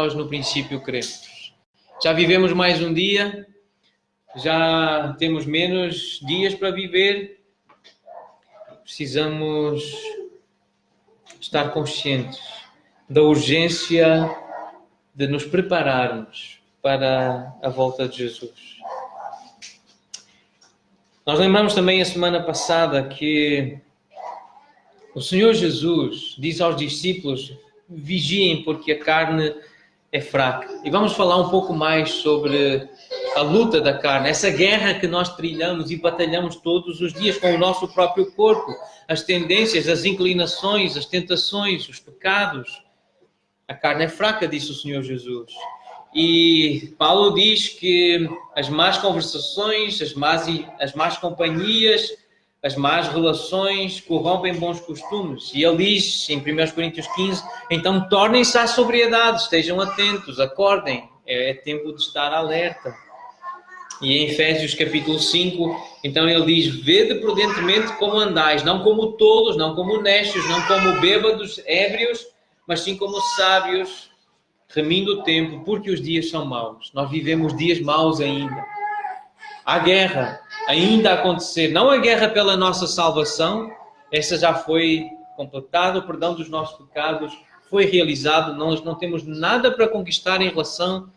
nós no princípio cremos. Já vivemos mais um dia, já temos menos dias para viver. Precisamos estar conscientes da urgência de nos prepararmos para a volta de Jesus. Nós lembramos também a semana passada que o Senhor Jesus diz aos discípulos: vigiem porque a carne é fraca. E vamos falar um pouco mais sobre a luta da carne, essa guerra que nós trilhamos e batalhamos todos os dias com o nosso próprio corpo, as tendências, as inclinações, as tentações, os pecados. A carne é fraca, disse o Senhor Jesus. E Paulo diz que as más conversações, as más companhias, as más relações corrompem bons costumes. E ele diz em 1 Coríntios 15, então tornem-se à sobriedade, estejam atentos, acordem, é tempo de estar alerta. E em Efésios capítulo 5, então ele diz, vede prudentemente como andais, não como tolos, não como necios, não como bêbados, ébrios, mas sim como sábios, remindo o tempo, porque os dias são maus. Nós vivemos dias maus ainda. Há guerra ainda a acontecer. Não a guerra pela nossa salvação, essa já foi completada, o perdão dos nossos pecados foi realizado. Nós não temos nada para conquistar em relação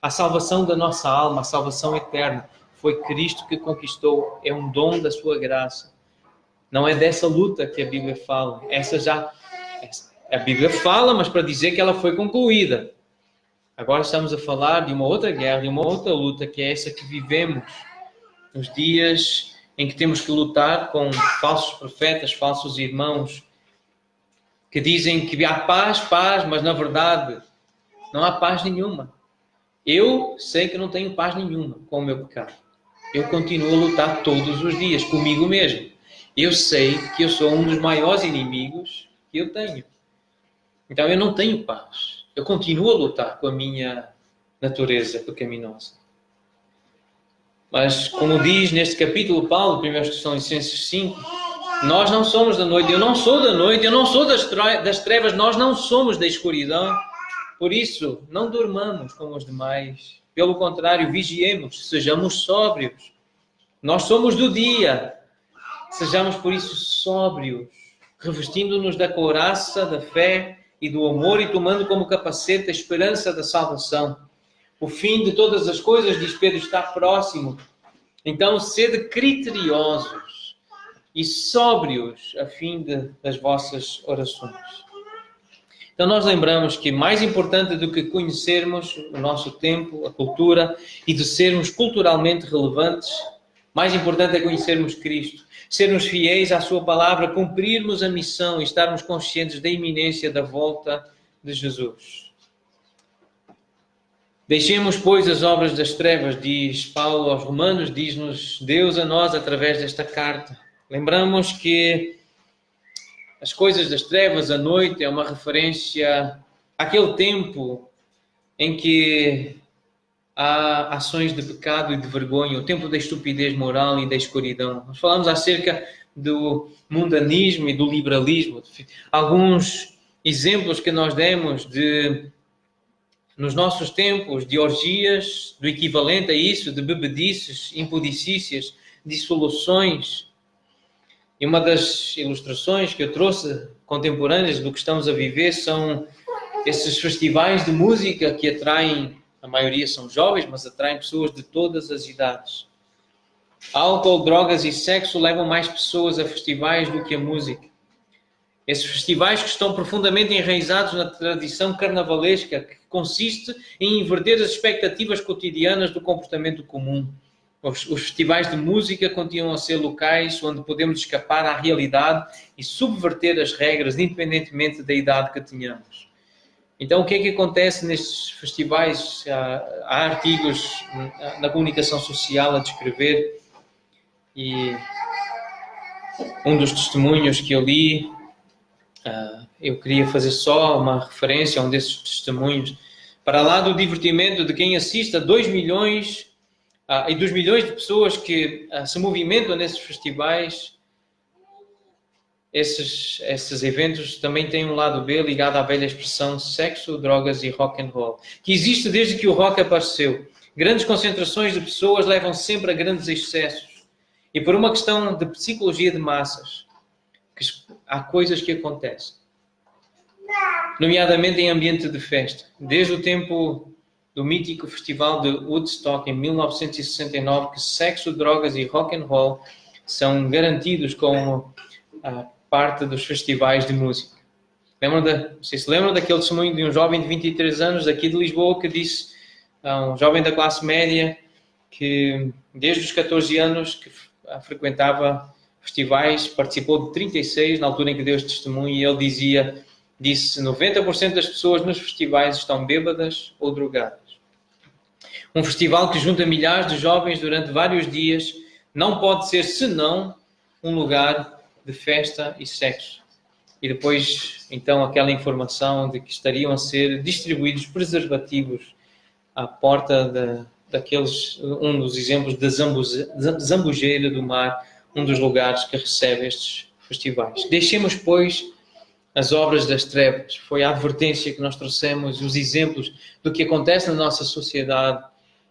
à salvação da nossa alma, a salvação eterna. Foi Cristo que conquistou, é um dom da sua graça. Não é dessa luta que a Bíblia fala. A Bíblia fala, mas para dizer que ela foi concluída. Agora estamos a falar de uma outra guerra, de uma outra luta, que é essa que vivemos nos dias em que temos que lutar com falsos profetas, falsos irmãos, que dizem que há paz, mas na verdade não há paz nenhuma. Eu sei que não tenho paz nenhuma com o meu pecado. Eu continuo a lutar todos os dias comigo mesmo. Eu sei que eu sou um dos maiores inimigos que eu tenho. Então eu não tenho paz. Eu continuo a lutar com a minha natureza pecaminosa. Mas, como diz neste capítulo Paulo, 1 Tessalonicenses 5, nós não somos da noite, eu não sou da noite, eu não sou das trevas, nós não somos da escuridão. Por isso, não dormamos como os demais. Pelo contrário, vigiemos, sejamos sóbrios. Nós somos do dia. Sejamos, por isso, sóbrios, revestindo-nos da couraça, da fé e do amor e tomando como capacete a esperança da salvação. O fim de todas as coisas, diz Pedro, está próximo. Então, sede criteriosos e sóbrios a fim das vossas orações. Então, nós lembramos que mais importante do que conhecermos o nosso tempo, a cultura, e de sermos culturalmente relevantes, mais importante é conhecermos Cristo, sermos fiéis à sua palavra, cumprirmos a missão e estarmos conscientes da iminência da volta de Jesus. Deixemos, pois, as obras das trevas, diz Paulo aos Romanos, diz-nos Deus a nós através desta carta. Lembramos que as coisas das trevas, a noite, é uma referência àquele tempo em que há ações de pecado e de vergonha, o tempo da estupidez moral e da escuridão. Nós falamos acerca do mundanismo e do liberalismo. Alguns exemplos que nós demos nos nossos tempos de orgias, do equivalente a isso, de bebedices, impudicícias, dissoluções. E uma das ilustrações que eu trouxe contemporâneas do que estamos a viver são esses festivais de música que atraem, a maioria são jovens, mas atraem pessoas de todas as idades. Álcool, drogas e sexo levam mais pessoas a festivais do que a música. Esses festivais que estão profundamente enraizados na tradição carnavalesca, que consiste em inverter as expectativas cotidianas do comportamento comum. Os festivais de música continuam a ser locais onde podemos escapar à realidade e subverter as regras, independentemente da idade que tenhamos. Então, o que é que acontece nestes festivais? Há artigos na comunicação social a descrever, e um dos testemunhos que eu li, eu queria fazer só uma referência a um desses testemunhos. Para lá do divertimento de quem assiste a 2 milhões e dos milhões de pessoas que se movimentam nesses festivais, esses eventos também têm um lado B ligado à velha expressão sexo, drogas e rock and roll, que existe desde que o rock apareceu. Grandes concentrações de pessoas levam sempre a grandes excessos. E por uma questão de psicologia de massas, há coisas que acontecem. Nomeadamente em ambiente de festa. Desde o tempo do mítico festival de Woodstock em 1969, que sexo, drogas e rock and roll são garantidos como a parte dos festivais de música. Vocês se lembram daquele testemunho de um jovem de 23 anos daqui de Lisboa que disse a um jovem da classe média que desde os 14 anos que frequentava festivais, participou de 36 na altura em que deu este testemunho, e ele disse 90% das pessoas nos festivais estão bêbadas ou drogadas. Um festival que junta milhares de jovens durante vários dias não pode ser senão um lugar de festa e sexo. E depois, então, aquela informação de que estariam a ser distribuídos preservativos à porta daqueles, um dos exemplos da Zambujeira do Mar, um dos lugares que recebe estes festivais. Deixemos, pois, as obras das trevas. Foi a advertência que nós trouxemos, os exemplos do que acontece na nossa sociedade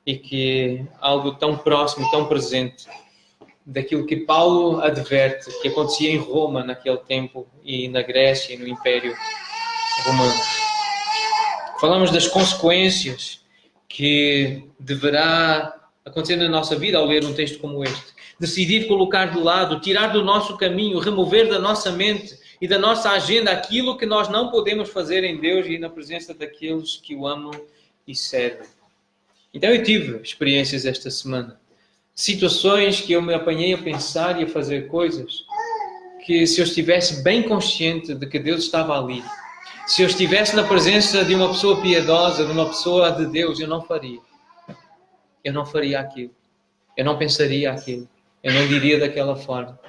e que é algo tão próximo, tão presente daquilo que Paulo adverte que acontecia em Roma naquele tempo e na Grécia e no Império Romano. Falamos das consequências que deverá acontecer na nossa vida ao ler um texto como este. Decidir colocar de lado, tirar do nosso caminho, remover da nossa mente e da nossa agenda aquilo que nós não podemos fazer em Deus e na presença daqueles que o amam e servem. Então eu tive experiências esta semana. Situações que eu me apanhei a pensar e a fazer coisas que, se eu estivesse bem consciente de que Deus estava ali, se eu estivesse na presença de uma pessoa piedosa, de uma pessoa de Deus, eu não faria. Eu não faria aquilo. Eu não pensaria aquilo. Eu não diria daquela forma.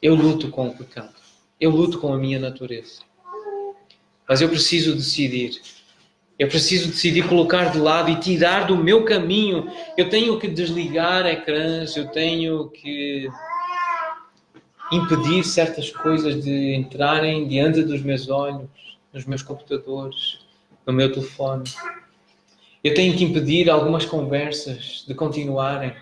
Eu luto com o pecado. Eu luto com a minha natureza. Mas eu preciso decidir. Eu preciso decidir colocar de lado e tirar do meu caminho. Eu tenho que desligar ecrãs, eu tenho que impedir certas coisas de entrarem diante dos meus olhos, nos meus computadores, no meu telefone. Eu tenho que impedir algumas conversas de continuarem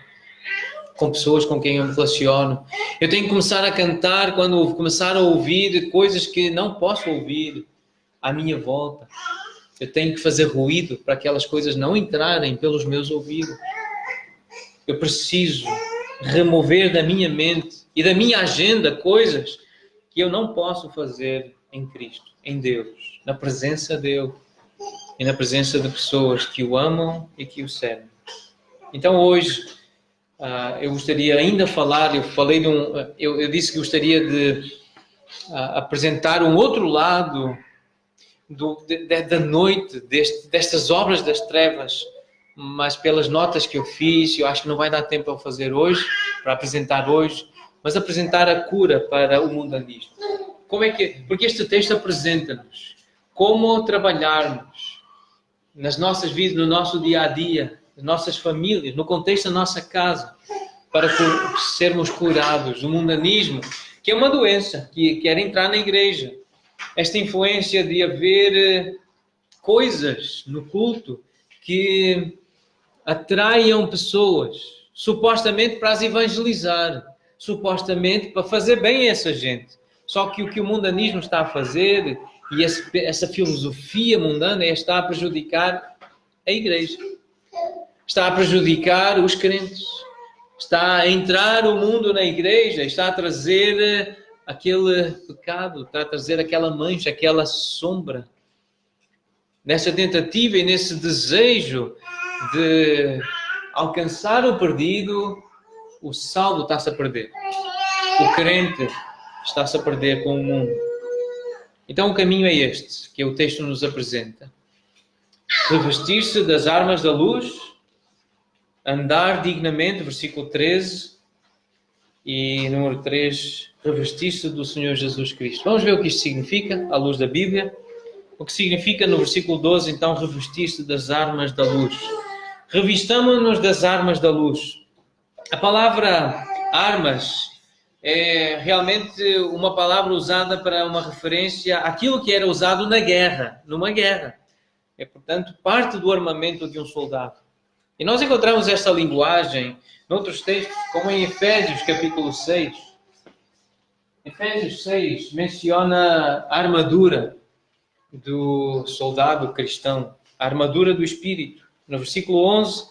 com pessoas com quem eu me relaciono. Eu tenho que começar a cantar quando começar a ouvir coisas que não posso ouvir à minha volta. Eu tenho que fazer ruído para aquelas coisas não entrarem pelos meus ouvidos. Eu preciso remover da minha mente e da minha agenda coisas que eu não posso fazer em Cristo, em Deus, na presença dele e na presença de pessoas que o amam e que o servem. Então hoje eu gostaria ainda de falar, eu disse que gostaria de apresentar um outro lado da noite, destas obras das trevas, mas pelas notas que eu fiz, eu acho que não vai dar tempo para fazer hoje, para apresentar hoje, mas apresentar a cura para o mundanismo. Porque este texto apresenta-nos como trabalharmos nas nossas vidas, no nosso dia a dia, nas nossas famílias, no contexto da nossa casa, para sermos curados do mundanismo, que é uma doença que quer entrar na igreja. Esta influência de haver coisas no culto que atraiam pessoas, supostamente para as evangelizar, supostamente para fazer bem a essa gente. Só que o que o mundanismo está a fazer, e essa filosofia mundana, está a prejudicar a igreja. Está a prejudicar os crentes. Está a entrar o mundo na igreja, está a trazer aquele pecado, está a trazer aquela mancha, aquela sombra. Nessa tentativa e nesse desejo de alcançar o perdido, o salvo está-se a perder. O crente está-se a perder com o mundo. Então o caminho é este, que o texto nos apresenta. Revestir-se das armas da luz, andar dignamente, versículo 13, e número 3, revestir-se do Senhor Jesus Cristo. Vamos ver o que isto significa, à luz da Bíblia. O que significa no versículo 12, então, revestir-se das armas da luz. Revistamo-nos das armas da luz. A palavra armas é realmente uma palavra usada para uma referência àquilo que era usado na guerra, numa guerra. É, portanto, parte do armamento de um soldado. E nós encontramos esta linguagem noutros textos, como em Efésios, capítulo 6. Efésios 6 menciona a armadura do soldado cristão, a armadura do Espírito. No versículo 11,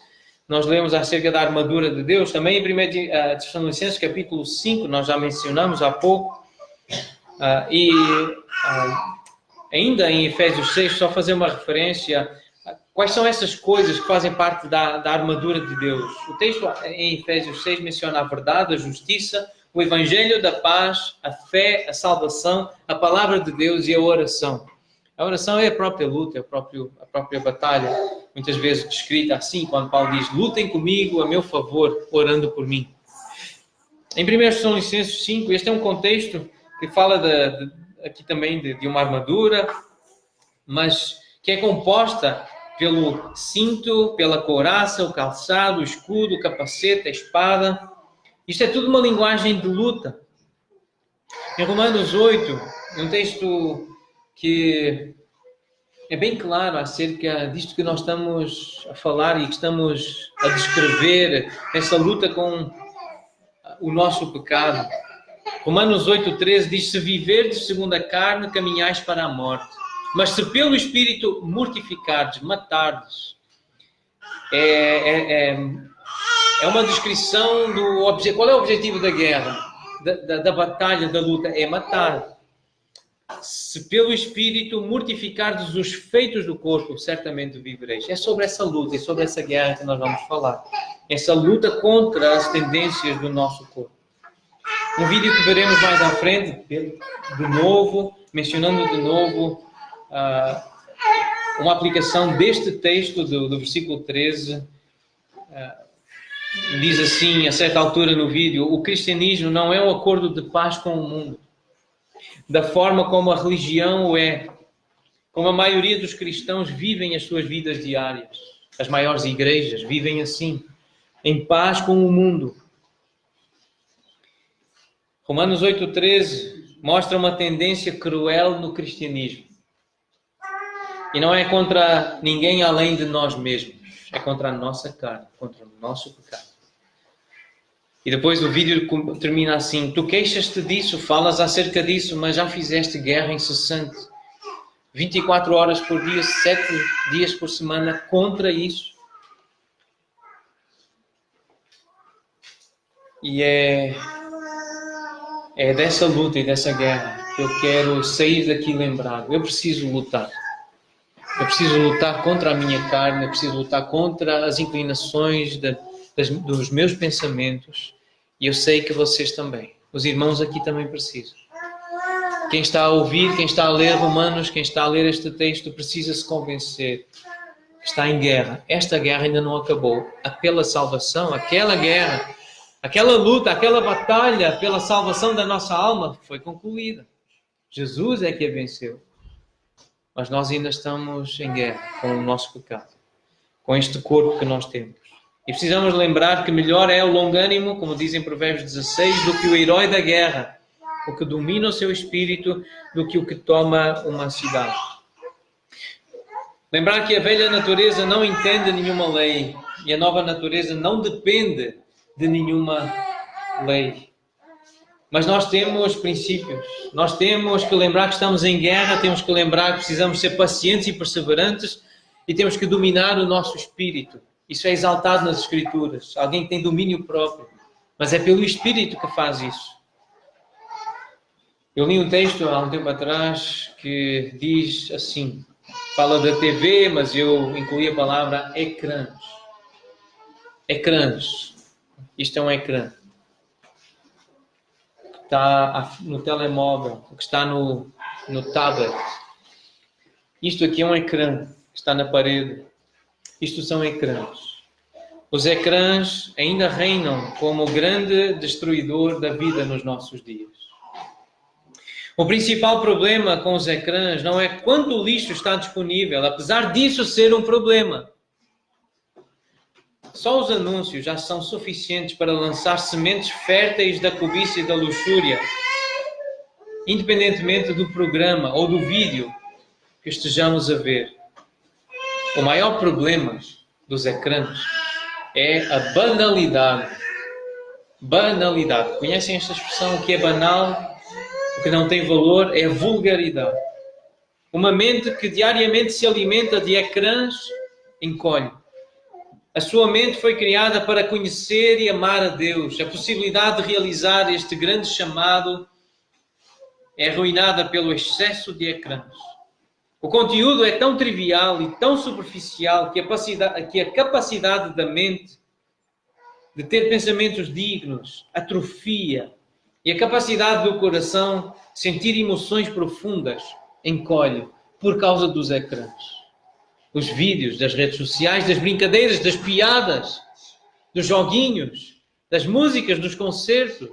nós lemos acerca da armadura de Deus. Também em 1 Tessalonicenses, capítulo 5, nós já mencionamos há pouco. Ainda em Efésios 6, só fazer uma referência. Quais são essas coisas que fazem parte da armadura de Deus? O texto em Efésios 6 menciona a verdade, a justiça, o evangelho da paz, a fé, a salvação, a palavra de Deus e a oração. A oração é a própria luta, é a própria batalha, muitas vezes descrita assim, quando Paulo diz: lutem comigo a meu favor, orando por mim. Em 1 Tessalonicenses 5, este é um contexto que fala aqui também de uma armadura, mas que é composta pelo cinto, pela couraça, o calçado, o escudo, o capacete, a espada. Isto é tudo uma linguagem de luta. Em Romanos 8, um texto que é bem claro acerca disto que nós estamos a falar e que estamos a descrever, essa luta com o nosso pecado. Romanos 8,13 diz: se viverdes segundo a carne, caminhais para a morte. Mas se pelo Espírito mortificardes, matardes. É uma descrição do objetivo. Qual é o objetivo da guerra? Da batalha, da luta? É matar. Se pelo Espírito mortificardes os feitos do corpo, certamente vivereis. É sobre essa luta, é sobre essa guerra que nós vamos falar. Essa luta contra as tendências do nosso corpo. Um vídeo que veremos mais à frente, de novo, mencionando de novo uma aplicação deste texto do versículo 13. Diz assim, a certa altura no vídeo: o cristianismo não é um acordo de paz com o mundo, da forma como a religião o é, como a maioria dos cristãos vivem as suas vidas diárias. As maiores igrejas vivem assim, em paz com o mundo. Romanos 8,13 mostra uma tendência cruel no cristianismo. E não é contra ninguém além de nós mesmos. É contra a nossa carne, contra o nosso pecado. E depois o vídeo termina assim: tu queixas-te disso, falas acerca disso, mas já fizeste guerra incessante. 24 horas por dia, 7 dias por semana contra isso. E é dessa luta e dessa guerra que eu quero sair daqui lembrado. Eu preciso lutar. Eu preciso lutar contra a minha carne, eu preciso lutar contra as inclinações dos meus pensamentos. E eu sei que vocês também. Os irmãos aqui também precisam. Quem está a ouvir, quem está a ler Romanos, quem está a ler este texto, precisa se convencer que está em guerra. Esta guerra ainda não acabou. Pela salvação, aquela guerra, aquela luta, aquela batalha pela salvação da nossa alma foi concluída. Jesus é que a venceu. Mas nós ainda estamos em guerra com o nosso pecado, com este corpo que nós temos. E precisamos lembrar que melhor é o longânimo, como diz em Provérbios 16, do que o herói da guerra, o que domina o seu espírito, do que o que toma uma cidade. Lembrar que a velha natureza não entende nenhuma lei e a nova natureza não depende de nenhuma lei. Mas nós temos princípios. Nós temos que lembrar que estamos em guerra, temos que lembrar que precisamos ser pacientes e perseverantes e temos que dominar o nosso espírito. Isso é exaltado nas Escrituras. Alguém tem domínio próprio, mas é pelo Espírito que faz isso. Eu li um texto há um tempo atrás que diz assim, fala da TV, mas eu incluí a palavra ecrãs. Ecrãs. Isto é um ecrã. Está no telemóvel, que está no tablet. Isto aqui é um ecrã que está na parede. Isto são ecrãs. Os ecrãs ainda reinam como o grande destruidor da vida nos nossos dias. O principal problema com os ecrãs não é quanto lixo está disponível, apesar disso ser um problema. Só os anúncios já são suficientes para lançar sementes férteis da cobiça e da luxúria, independentemente do programa ou do vídeo que estejamos a ver. O maior problema dos ecrãs é a banalidade. Banalidade. Conhecem esta expressão? O que é banal, o que não tem valor, é a vulgaridade. Uma mente que diariamente se alimenta de ecrãs encolhe. A sua mente foi criada para conhecer e amar a Deus. A possibilidade de realizar este grande chamado é arruinada pelo excesso de ecrãs. O conteúdo é tão trivial e tão superficial que a capacidade da mente de ter pensamentos dignos atrofia e a capacidade do coração de sentir emoções profundas encolhe por causa dos ecrãs. Os vídeos das redes sociais, das brincadeiras, das piadas, dos joguinhos, das músicas, dos concertos.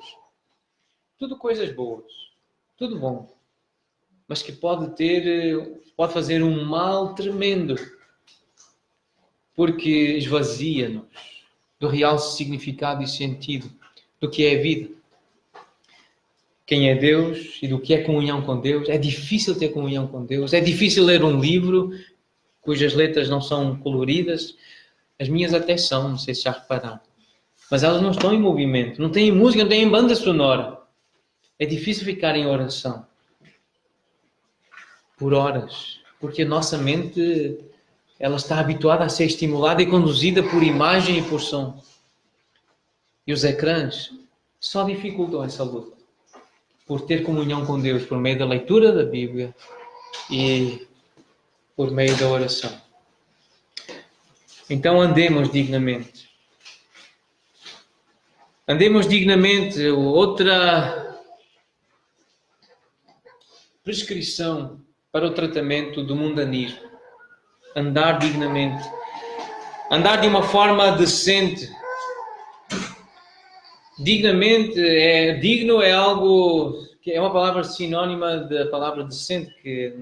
Tudo coisas boas, tudo bom. Mas que pode fazer um mal tremendo, porque esvazia-nos do real significado e sentido do que é a vida. Quem é Deus e do que é comunhão com Deus. É difícil ter comunhão com Deus, é difícil ler um livro cujas letras não são coloridas. As minhas até são, não sei se já repararam. Mas elas não estão em movimento, não têm música, não têm banda sonora. É difícil ficar em oração por horas, porque a nossa mente ela está habituada a ser estimulada e conduzida por imagem e por som. E os ecrãs só dificultam essa luta. Por ter comunhão com Deus por meio da leitura da Bíblia e por meio da oração. Então andemos dignamente. Andemos dignamente. Outra prescrição para o tratamento do mundanismo. Andar dignamente. Andar de uma forma decente. Dignamente, digno é algo que é uma palavra sinónima da palavra decente, que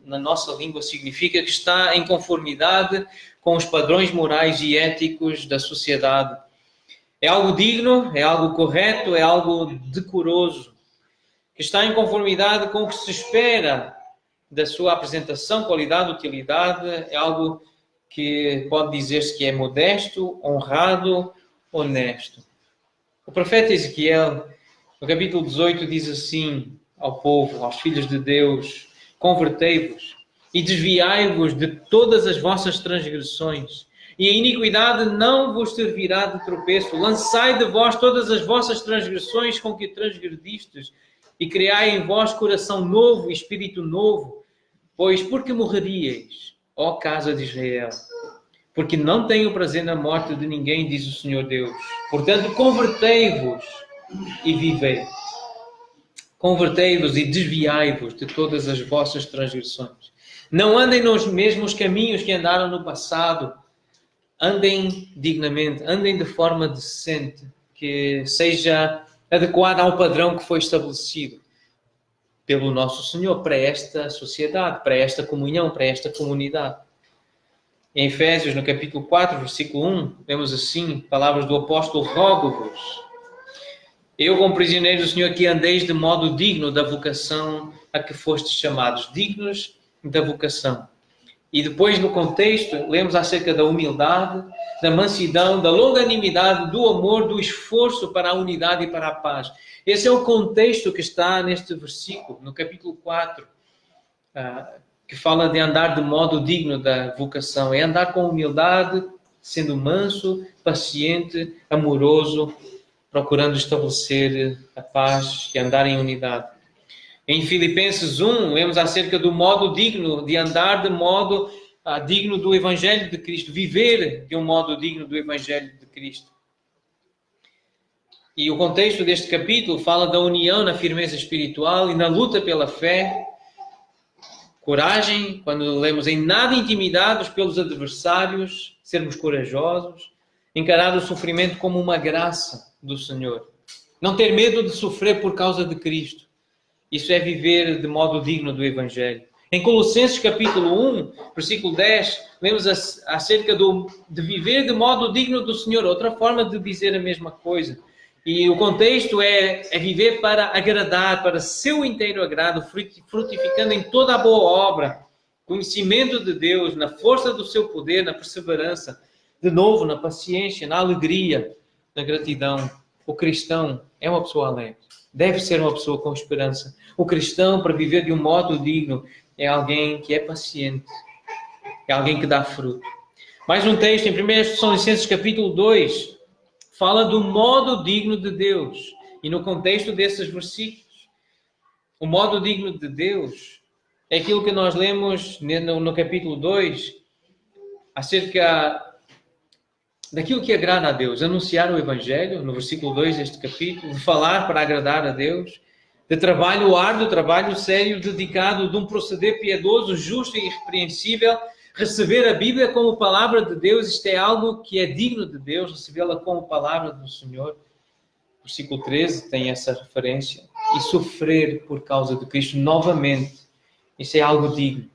na nossa língua significa que está em conformidade com os padrões morais e éticos da sociedade. É algo digno, é algo correto, é algo decoroso, que está em conformidade com o que se espera da sua apresentação, qualidade, utilidade. É algo que pode dizer-se que é modesto, honrado, honesto. O profeta Ezequiel, no capítulo 18, diz assim ao povo, aos filhos de Deus: convertei-vos e desviai-vos de todas as vossas transgressões, e a iniquidade não vos servirá de tropeço. Lançai de vós todas as vossas transgressões com que transgredistes, e criai em vós coração novo e espírito novo. Pois porque morreríeis, ó casa de Israel? Porque não tenho prazer na morte de ninguém, diz o Senhor Deus. Portanto, convertei-vos e vivei. Convertei-vos e desviai-vos de todas as vossas transgressões. Não andem nos mesmos caminhos que andaram no passado. Andem dignamente, andem de forma decente, que seja adequada ao padrão que foi estabelecido pelo nosso Senhor para esta sociedade, para esta comunhão, para esta comunidade. Em Efésios, no capítulo 4, versículo 1, vemos assim, palavras do apóstolo: rogo-vos, eu como prisioneiro do Senhor, que andeis de modo digno da vocação a que fostes chamados, dignos da vocação. E depois, no contexto, lemos acerca da humildade, da mansidão, da longanimidade, do amor, do esforço para a unidade e para a paz. Esse é o contexto que está neste versículo, no capítulo 4, que fala de andar de modo digno da vocação. É andar com humildade, sendo manso, paciente, amoroso, procurando estabelecer a paz e andar em unidade. Em Filipenses 1, lemos acerca do modo digno, de andar de modo digno do Evangelho de Cristo, viver de um modo digno do Evangelho de Cristo. E o contexto deste capítulo fala da união na firmeza espiritual e na luta pela fé. Coragem, quando lemos em nada intimidados pelos adversários, sermos corajosos, encarar o sofrimento como uma graça do Senhor. Não ter medo de sofrer por causa de Cristo. Isso é viver de modo digno do Evangelho. Em Colossenses capítulo 1, versículo 10, lemos acerca de viver de modo digno do Senhor, outra forma de dizer a mesma coisa. E o contexto é viver para agradar, para seu inteiro agrado, frutificando em toda a boa obra, conhecimento de Deus, na força do seu poder, na perseverança, de novo, na paciência, na alegria, na gratidão. O cristão é uma pessoa alegre, deve ser uma pessoa com esperança. O cristão, para viver de um modo digno, é alguém que é paciente, é alguém que dá fruto. Mais um texto, em 1 Tessalonicenses capítulo 2, fala do modo digno de Deus. E no contexto desses versículos, o modo digno de Deus é aquilo que nós lemos no capítulo 2, acerca daquilo que agrada a Deus. Anunciar o Evangelho, no versículo 2 deste capítulo, de falar para agradar a Deus, de trabalho árduo, trabalho sério, dedicado, de um proceder piedoso, justo e irrepreensível, receber a Bíblia como palavra de Deus. Isto é algo que é digno de Deus, recebê-la como palavra do Senhor. Versículo 13 tem essa referência. E sofrer por causa de Cristo novamente. Isso é algo digno.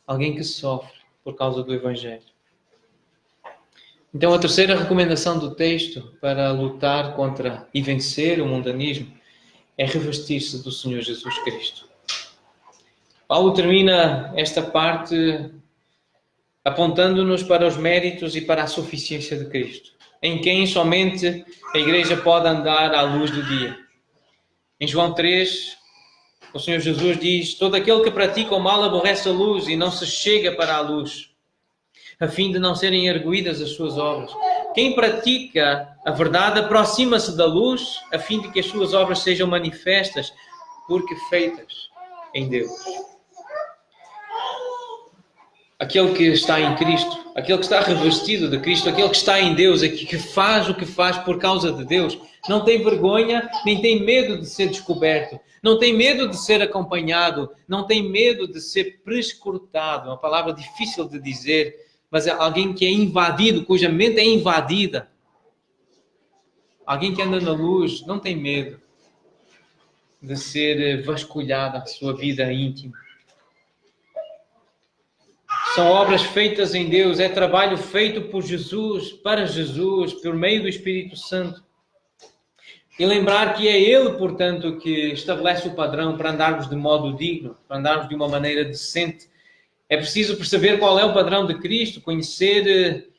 Alguém que sofre por causa do Evangelho. Então, a terceira recomendação do texto para lutar contra e vencer o mundanismo é revestir-se do Senhor Jesus Cristo. Paulo termina esta parte apontando-nos para os méritos e para a suficiência de Cristo, em quem somente a Igreja pode andar à luz do dia. Em João 3, o Senhor Jesus diz: todo aquele que pratica o mal aborrece a luz e não se chega para a luz, a fim de não serem arguídas as suas obras. Quem pratica a verdade aproxima-se da luz, a fim de que as suas obras sejam manifestas, porque feitas em Deus. Aquele que está em Cristo, aquele que está revestido de Cristo, aquele que está em Deus, aquele que faz o que faz por causa de Deus, não tem vergonha, nem tem medo de ser descoberto, não tem medo de ser acompanhado, não tem medo de ser prescrutado. Uma palavra difícil de dizer, mas é alguém que é invadido, cuja mente é invadida. Alguém que anda na luz não tem medo de ser vasculhada a sua vida íntima. São obras feitas em Deus, é trabalho feito por Jesus, para Jesus, por meio do Espírito Santo. E lembrar que é Ele, portanto, que estabelece o padrão para andarmos de modo digno, para andarmos de uma maneira decente. É preciso perceber qual é o padrão de Cristo, conhecer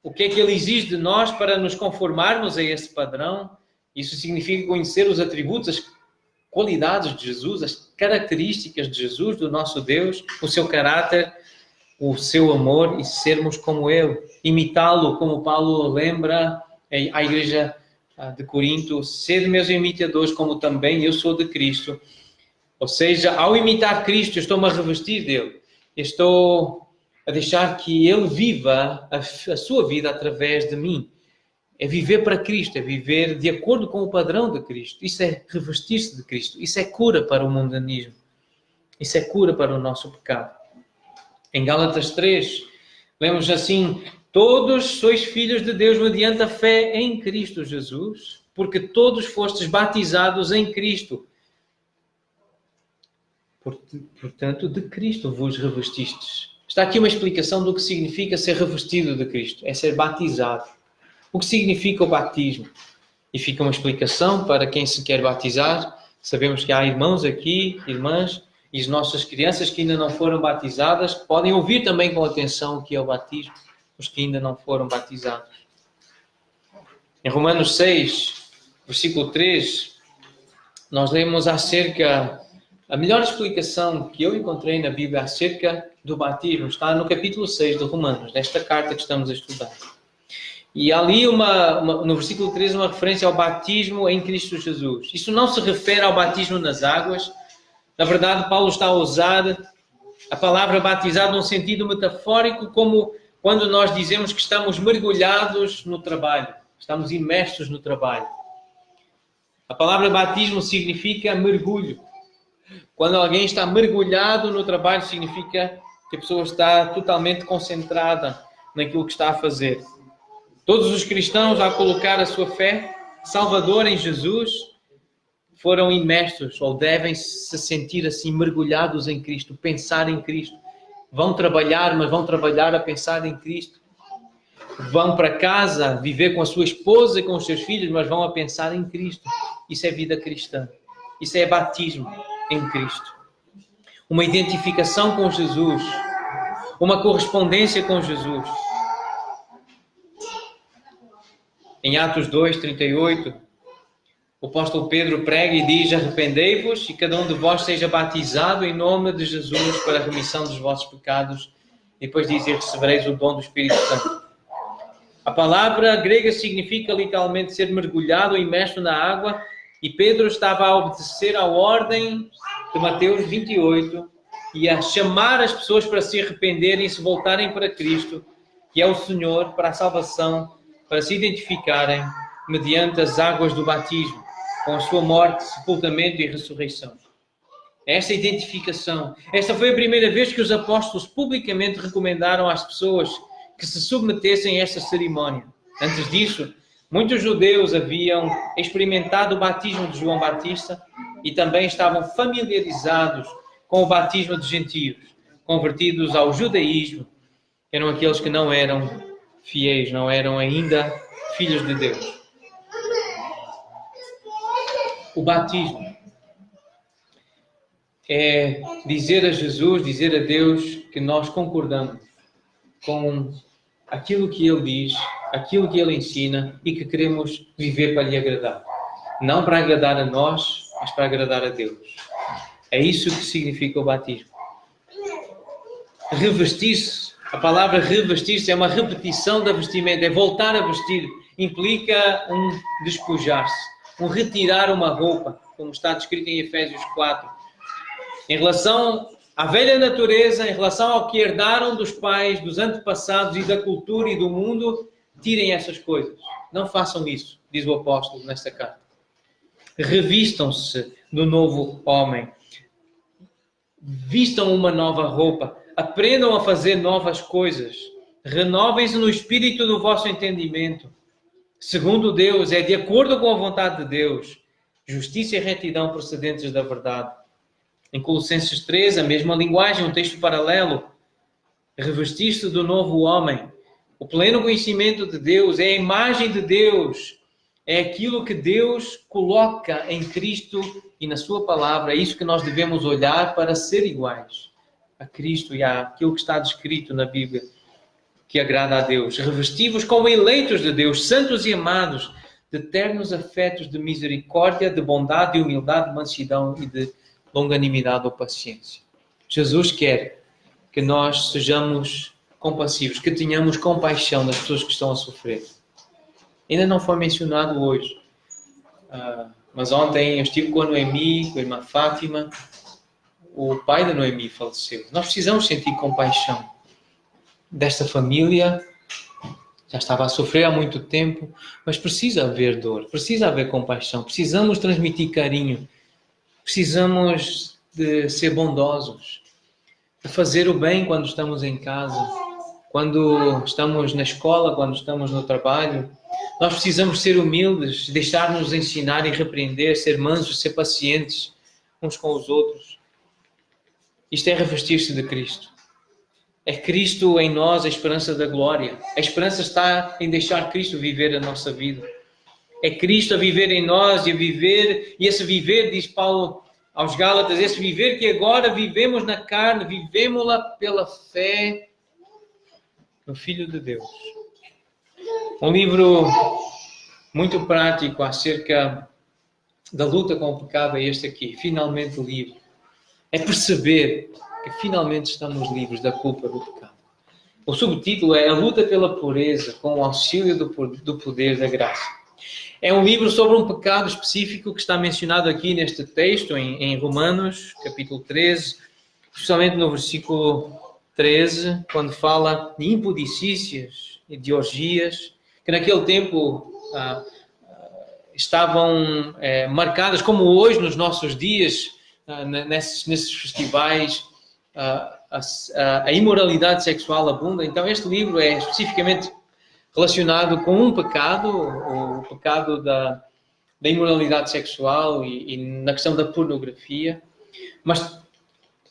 o que é que Ele exige de nós para nos conformarmos a esse padrão. Isso significa conhecer os atributos, as qualidades de Jesus, as características de Jesus, do nosso Deus, o seu caráter, o seu amor e sermos como Ele. Imitá-lo, como Paulo lembra à igreja de Corinto: sede meus imitadores, como também eu sou de Cristo. Ou seja, ao imitar Cristo, eu estou-me a revestir dele. Eu estou a deixar que Ele viva a sua vida através de mim. É viver para Cristo, é viver de acordo com o padrão de Cristo. Isso é revestir-se de Cristo. Isso é cura para o mundanismo. Isso é cura para o nosso pecado. Em Gálatas 3, lemos assim: todos sois filhos de Deus mediante a fé em Cristo Jesus, porque todos fostes batizados em Cristo. Portanto, de Cristo vos revestistes. Está aqui uma explicação do que significa ser revestido de Cristo. É ser batizado. O que significa o batismo? E fica uma explicação para quem se quer batizar. Sabemos que há irmãos aqui, irmãs, e as nossas crianças que ainda não foram batizadas, que podem ouvir também com atenção o que é o batismo, os que ainda não foram batizados. Em Romanos 6, versículo 3, nós lemos acerca... A melhor explicação que eu encontrei na Bíblia acerca do batismo está no capítulo 6 de Romanos, nesta carta que estamos a estudar. E há ali, no versículo 3, uma referência ao batismo em Cristo Jesus. Isso não se refere ao batismo nas águas. Na verdade, Paulo está a usar a palavra batizado num sentido metafórico, como quando nós dizemos que estamos mergulhados no trabalho, estamos imersos no trabalho. A palavra batismo significa mergulho. Quando alguém está mergulhado no trabalho, significa que a pessoa está totalmente concentrada naquilo que está a fazer. Todos os cristãos, ao colocar a sua fé salvadora em Jesus, foram imersos ou devem se sentir assim mergulhados em Cristo, pensar em Cristo. Vão trabalhar, mas vão trabalhar a pensar em Cristo. Vão para casa viver com a sua esposa e com os seus filhos, mas vão a pensar em Cristo. Isso é vida cristã. Isso é batismo em Cristo. Uma identificação com Jesus. Uma correspondência com Jesus. Em Atos 2, 38, o apóstolo Pedro prega e diz: arrependei-vos e cada um de vós seja batizado em nome de Jesus para a remissão dos vossos pecados. E depois diz: e recebereis o dom do Espírito Santo. A palavra grega significa literalmente ser mergulhado ou imerso na água, e Pedro estava a obedecer à ordem de Mateus 28 e a chamar as pessoas para se arrependerem e se voltarem para Cristo, que é o Senhor, para a salvação, para se identificarem mediante as águas do batismo, com a sua morte, sepultamento e ressurreição. Esta identificação, esta foi a primeira vez que os apóstolos publicamente recomendaram às pessoas que se submetessem a esta cerimónia. Antes disso, muitos judeus haviam experimentado o batismo de João Batista e também estavam familiarizados com o batismo de gentios, convertidos ao judaísmo. Eram aqueles que não eram fiéis, não eram ainda filhos de Deus. O batismo é dizer a Jesus, dizer a Deus que nós concordamos com aquilo que Ele diz, aquilo que Ele ensina e que queremos viver para lhe agradar. Não para agradar a nós, mas para agradar a Deus. É isso que significa o batismo. Revestir-se, a palavra revestir-se é uma repetição da vestimenta, é voltar a vestir. Implica um despojar-se, um retirar uma roupa, como está descrito em Efésios 4. Em relação à velha natureza, em relação ao que herdaram dos pais, dos antepassados e da cultura e do mundo, tirem essas coisas. Não façam isso, diz o apóstolo nesta carta. Revistam-se do novo homem. Vistam uma nova roupa. Aprendam a fazer novas coisas. Renovem-se no espírito do vosso entendimento. Segundo Deus, é de acordo com a vontade de Deus. Justiça e retidão procedentes da verdade. Em Colossenses 3, a mesma linguagem, um texto paralelo. Revestir-se do novo homem. O pleno conhecimento de Deus é a imagem de Deus. É aquilo que Deus coloca em Cristo e na sua palavra. É isso que nós devemos olhar para ser iguais a Cristo e àquilo que está descrito na Bíblia, que agrada a Deus. Revesti-vos como eleitos de Deus, santos e amados, de ternos afetos de misericórdia, de bondade, de humildade, de mansidão e de longanimidade ou paciência. Jesus quer que nós sejamos compassivos, que tenhamos compaixão das pessoas que estão a sofrer. Ainda não foi mencionado hoje, mas ontem eu estive com a Noemi, com a irmã Fátima. O pai da Noemi faleceu. Nós precisamos sentir compaixão desta família. Já estava a sofrer há muito tempo, mas precisa haver dor, precisa haver compaixão. Precisamos transmitir carinho. Precisamos de ser bondosos, de fazer o bem quando estamos em casa, quando estamos na escola, quando estamos no trabalho. Nós precisamos ser humildes, deixar-nos ensinar e repreender, ser mansos, ser pacientes uns com os outros. Isto é revestir-se de Cristo. É Cristo em nós a esperança da glória. A esperança está em deixar Cristo viver a nossa vida. É Cristo a viver em nós e a viver, e esse viver, diz Paulo aos Gálatas, esse viver que agora vivemos na carne, vivemos-la pela fé no Filho de Deus. Um livro muito prático acerca da luta com o pecado é este aqui, Finalmente Livre. É perceber que finalmente estamos livres da culpa do pecado. O subtítulo é A Luta pela Pureza com o Auxílio do Poder da Graça. É um livro sobre um pecado específico que está mencionado aqui neste texto, em Romanos, capítulo 13, especialmente no versículo 13, quando fala de impudicícias e de orgias, que naquele tempo estavam marcadas, como hoje, nos nossos dias, nesses festivais, a imoralidade sexual abunda. Então este livro é especificamente relacionado com um pecado, o pecado da imoralidade sexual e na questão da pornografia, mas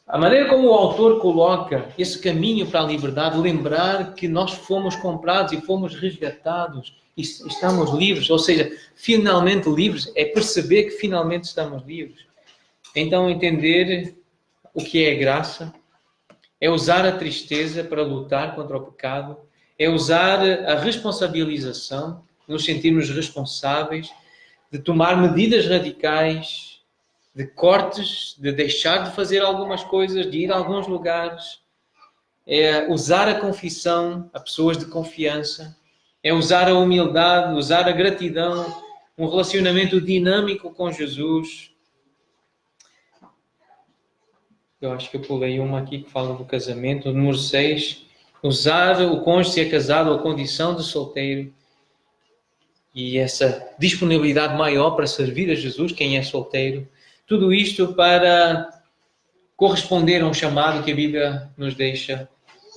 a maneira como o autor coloca esse caminho para a liberdade, lembrar que nós fomos comprados e fomos resgatados e estamos livres, ou seja, finalmente livres, é perceber que finalmente estamos livres. Então, entender o que é a graça, é usar a tristeza para lutar contra o pecado, é usar a responsabilização, nos sentirmos responsáveis, de tomar medidas radicais, de cortes, de deixar de fazer algumas coisas, de ir a alguns lugares, é usar a confissão a pessoas de confiança, é usar a humildade, usar a gratidão, um relacionamento dinâmico com Jesus. Eu acho que eu pulei uma aqui que fala do casamento. Número 6, usar o cônjuge ser casado ou a condição de solteiro. E essa disponibilidade maior para servir a Jesus, quem é solteiro. Tudo isto para corresponder a um chamado que a Bíblia nos deixa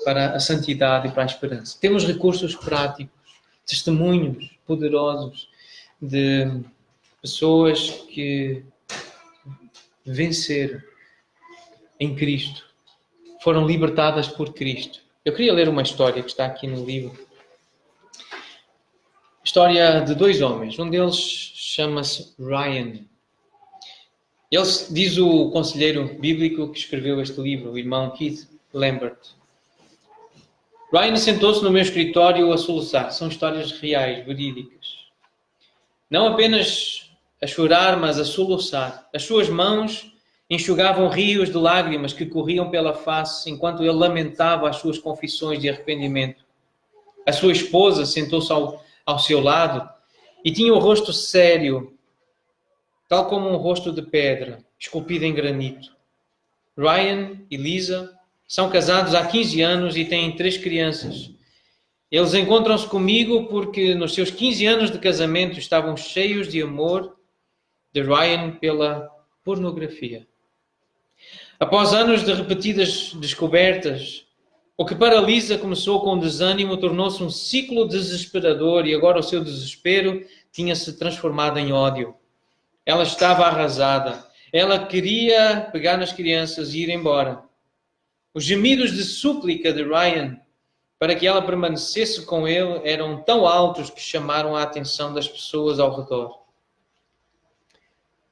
para a santidade e para a esperança. Temos recursos práticos, testemunhos poderosos de pessoas que venceram em Cristo, foram libertadas por Cristo. Eu queria ler uma história que está aqui no livro. História de 2 homens. Um deles chama-se Ryan. Ele diz o conselheiro bíblico que escreveu este livro, o irmão Keith Lambert. Ryan sentou-se no meu escritório a soluçar. São histórias reais, verídicas. Não apenas a chorar, mas a soluçar. As suas mãos enxugavam rios de lágrimas que corriam pela face enquanto ele lamentava as suas confissões de arrependimento. A sua esposa sentou-se ao seu lado e tinha o rosto sério, tal como um rosto de pedra, esculpido em granito. Ryan e Lisa são casados há 15 anos e têm 3 crianças. Eles encontram-se comigo porque nos seus 15 anos de casamento estavam cheios de amor de Ryan pela pornografia. Após anos de repetidas descobertas, o que para Lisa começou com desânimo tornou-se um ciclo desesperador e agora o seu desespero tinha-se transformado em ódio. Ela estava arrasada. Ela queria pegar nas crianças e ir embora. Os gemidos de súplica de Ryan para que ela permanecesse com ele eram tão altos que chamaram a atenção das pessoas ao redor.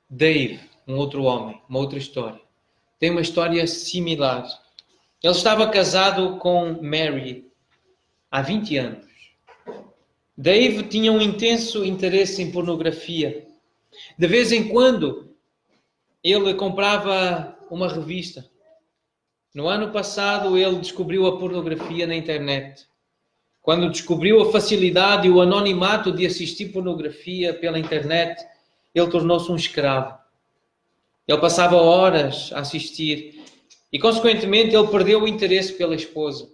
Dave, um outro homem, uma outra história, tem uma história similar. Ele estava casado com Mary há 20 anos. Dave tinha um intenso interesse em pornografia. De vez em quando, ele comprava uma revista. No ano passado, ele descobriu a pornografia na internet. Quando descobriu a facilidade e o anonimato de assistir pornografia pela internet, ele tornou-se um escravo. Ele passava horas a assistir e, consequentemente, ele perdeu o interesse pela esposa.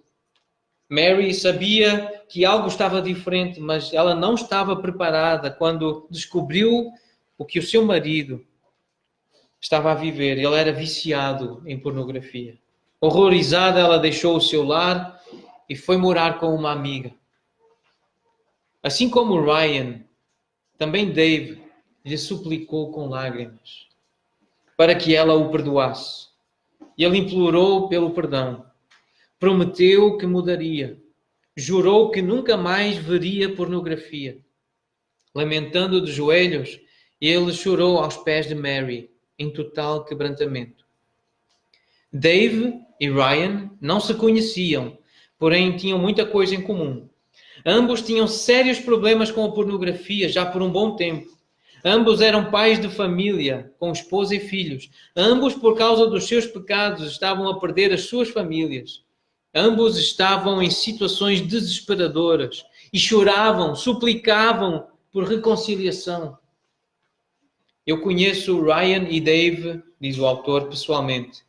Mary sabia que algo estava diferente, mas ela não estava preparada quando descobriu o que o seu marido estava a viver. Ele era viciado em pornografia. Horrorizada, ela deixou o seu lar e foi morar com uma amiga. Assim como Ryan, também Dave lhe suplicou com lágrimas para que ela o perdoasse. E ele implorou pelo perdão. Prometeu que mudaria. Jurou que nunca mais veria pornografia. Lamentando de joelhos, ele chorou aos pés de Mary, em total quebrantamento. Dave e Ryan não se conheciam, porém tinham muita coisa em comum. Ambos tinham sérios problemas com a pornografia já por um bom tempo. Ambos eram pais de família, com esposa e filhos. Ambos, por causa dos seus pecados, estavam a perder as suas famílias. Ambos estavam em situações desesperadoras e choravam, suplicavam por reconciliação. Eu conheço Ryan e Dave, diz o autor, pessoalmente,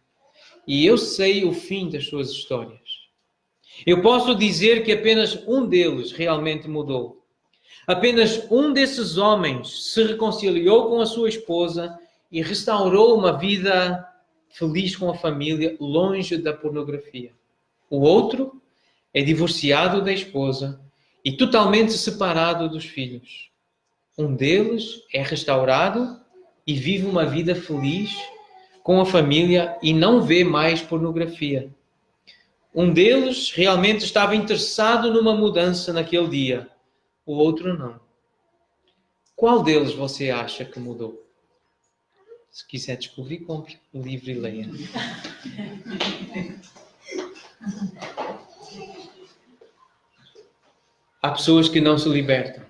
e eu sei o fim das suas histórias. Eu posso dizer que apenas um deles realmente mudou. Apenas um desses homens se reconciliou com a sua esposa e restaurou uma vida feliz com a família, longe da pornografia. O outro é divorciado da esposa e totalmente separado dos filhos. Um deles é restaurado e vive uma vida feliz com a família e não vê mais pornografia. Um deles realmente estava interessado numa mudança naquele dia. O outro não. Qual deles você acha que mudou? Se quiser descobrir, compre o livro e leia. Há pessoas que não se libertam.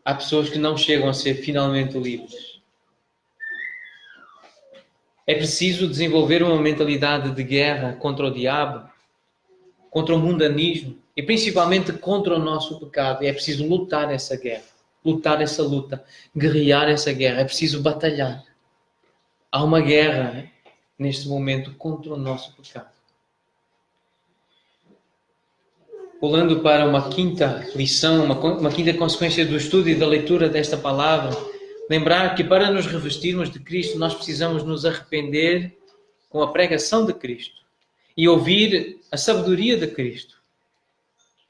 Há pessoas que não chegam a ser finalmente livres. É preciso desenvolver uma mentalidade de guerra contra o diabo, contra o mundanismo e principalmente contra o nosso pecado. E é preciso lutar essa guerra, lutar essa luta, guerrear essa guerra. É preciso batalhar. Há uma guerra neste momento contra o nosso pecado. Pulando para uma quinta lição, uma quinta consequência do estudo e da leitura desta palavra, lembrar que para nos revestirmos de Cristo, nós precisamos nos arrepender com a pregação de Cristo e ouvir a sabedoria de Cristo.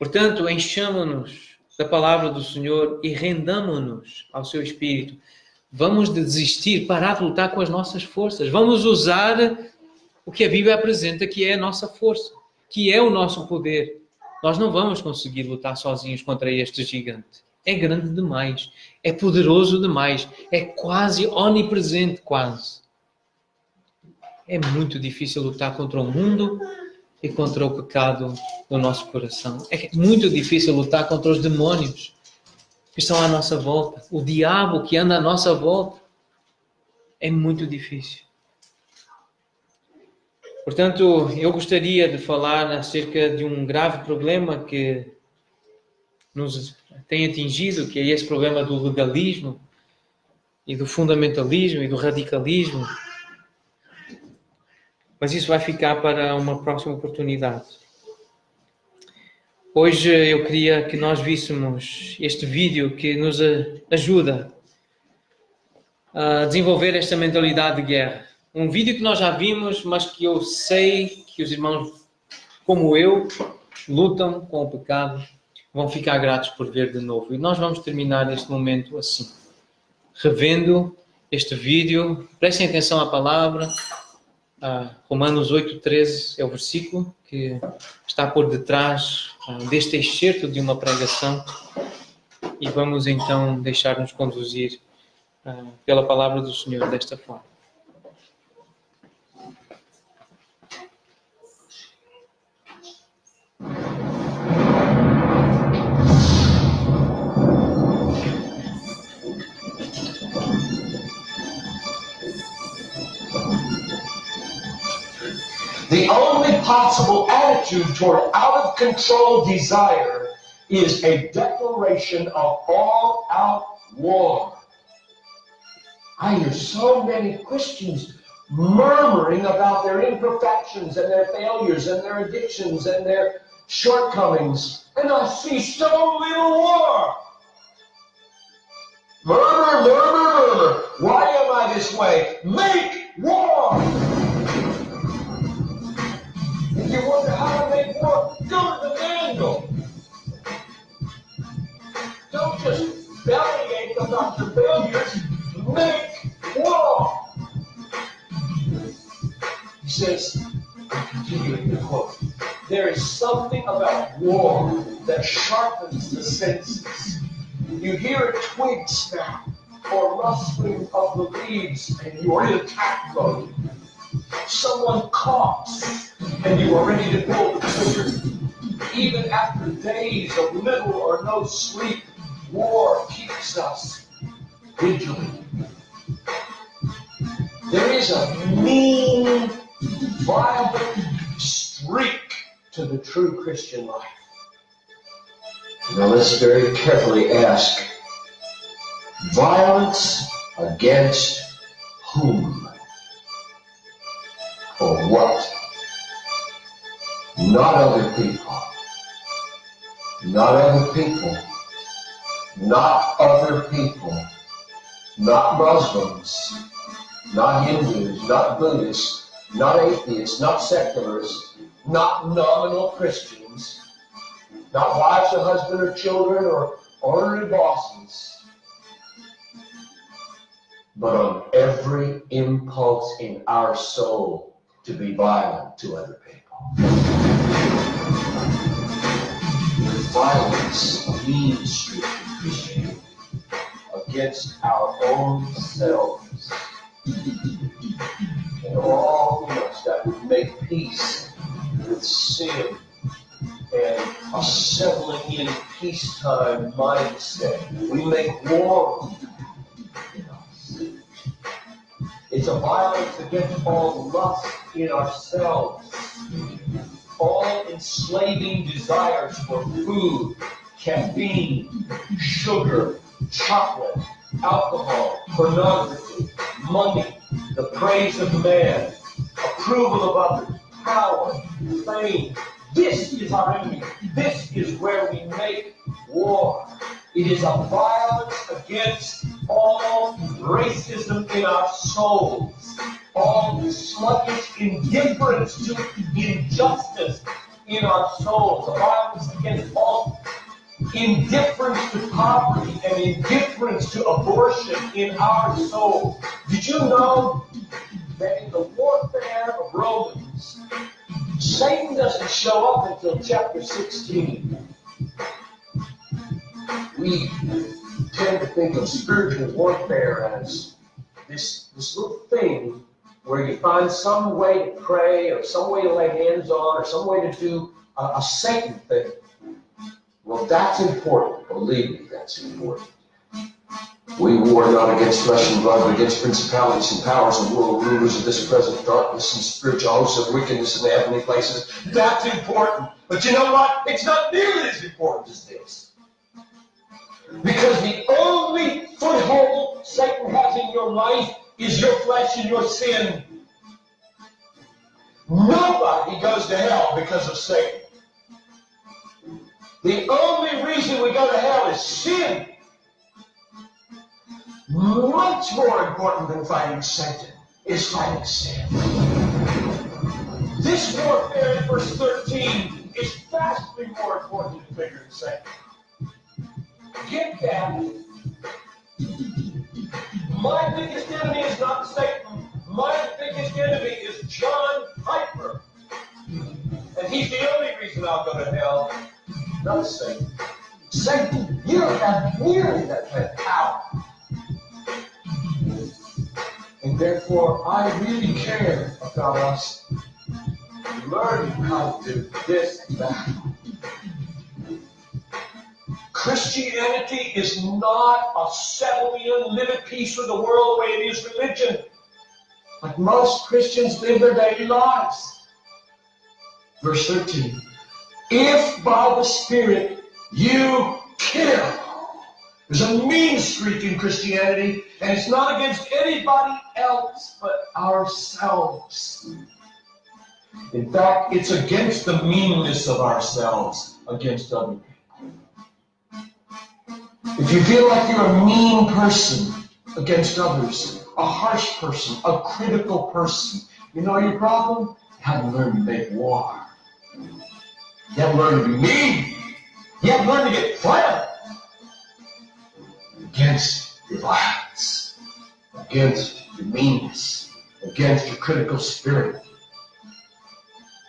Portanto, enchamo-nos da palavra do Senhor e rendamo-nos ao seu Espírito. Vamos desistir, parar de lutar com as nossas forças. Vamos usar o que a Bíblia apresenta, que é a nossa força, que é o nosso poder. Nós não vamos conseguir lutar sozinhos contra este gigante. É grande demais, é poderoso demais, é quase onipresente, quase. É muito difícil lutar contra o mundo e contra o pecado do nosso coração. É muito difícil lutar contra os demônios que estão à nossa volta, o diabo que anda à nossa volta. É muito difícil. Portanto, eu gostaria de falar acerca de um grave problema que nos tem atingido, que é esse problema do legalismo e do fundamentalismo e do radicalismo. Mas isso vai ficar para uma próxima oportunidade. Hoje eu queria que nós víssemos este vídeo que nos ajuda a desenvolver esta mentalidade de guerra. Um vídeo que nós já vimos, mas que eu sei que os irmãos, como eu, lutam com o pecado, vão ficar gratos por ver de novo. E nós vamos terminar este momento assim, revendo este vídeo. Prestem atenção à palavra. Romanos 8:13 é o versículo que está por detrás deste excerto de uma pregação. E vamos então deixar-nos conduzir pela palavra do Senhor desta forma. The only possible attitude toward out-of-control desire is a declaration of all-out war. I hear so many Christians murmuring about their imperfections and their failures and their addictions and their shortcomings, and I see so little war. Murmur, murmur, murmur. Why am I this way? Make war! If you wonder how to make war, go to the manual. Don't just bellyache about your failures. Make war! He says, continuing the quote, there is something about war that sharpens the senses. You hear a twig snap or rustling of the leaves and you are in attack mode. Someone coughs and you are ready to pull the trigger. Even after days of little or no sleep, war keeps us vigilant. There is a mean, violent streak to the true Christian life. Now let's very carefully ask, violence against whom? Or what? Not other people. Not other people. Not other people. Not Muslims. Not Hindus. Not Buddhists. Not atheists. Not secularists. Not nominal Christians. Not wives or husband or children or orderly bosses. but on every impulse in our soul to be violent to other people. Violence, a mean streak in Christianity, against our own selves. And all in us that would make peace with sin and a settling in peacetime mindset. We make war in us. It's a violence against all lust in ourselves, all enslaving desires for food, caffeine, sugar, chocolate, alcohol, pornography, money, the praise of man, approval of others, power, fame. This is our enemy. This is where we make war. It is a violence against all racism in our souls, all sluggish indifference to injustice in our souls, a violence against all indifference to poverty and indifference to abortion in our souls. Did you know that in the warfare of Romans, Satan doesn't show up until chapter 16? We tend to think of spiritual warfare as this little thing where you find some way to pray or some way to lay hands on or some way to do a Satan thing. Well, that's important. Believe me, that's important. We war not against flesh and blood, but against principalities and powers and world rulers of this present darkness and spiritual hosts of wickedness in the heavenly places. That's important. But you know what? It's not nearly as important as this. Because the only foothold Satan has in your life is your flesh and your sin. Nobody goes to hell because of Satan. The only reason we go to hell is sin. Much more important than fighting Satan is fighting sin. This warfare in verse 13 is vastly more important than figuring Satan. Get that. My biggest enemy is not Satan. My biggest enemy is John Piper. And he's the only reason I'll go to hell. Not Satan. Satan, you don't have nearly that kind of power. And therefore, I really care about us learning how to do this and that. Christianity is not a settle in, live at peace with the world the way it is religion. Like most Christians live their daily lives. Verse 13. If by the Spirit you kill. There's a mean streak in Christianity, and it's not against anybody else but ourselves. In fact, it's against the meanness of ourselves against other people. If you feel like you're a mean person against others, a harsh person, a critical person, you know your problem? You haven't learned to make war. You haven't learned to be mean. You haven't learned to get violent against your violence, against your meanness, against your critical spirit.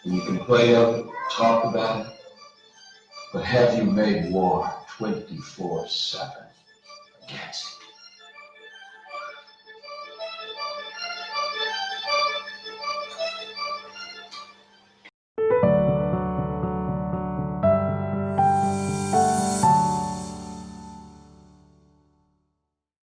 And you can play up, talk about it, but have you made war 24/7 against it?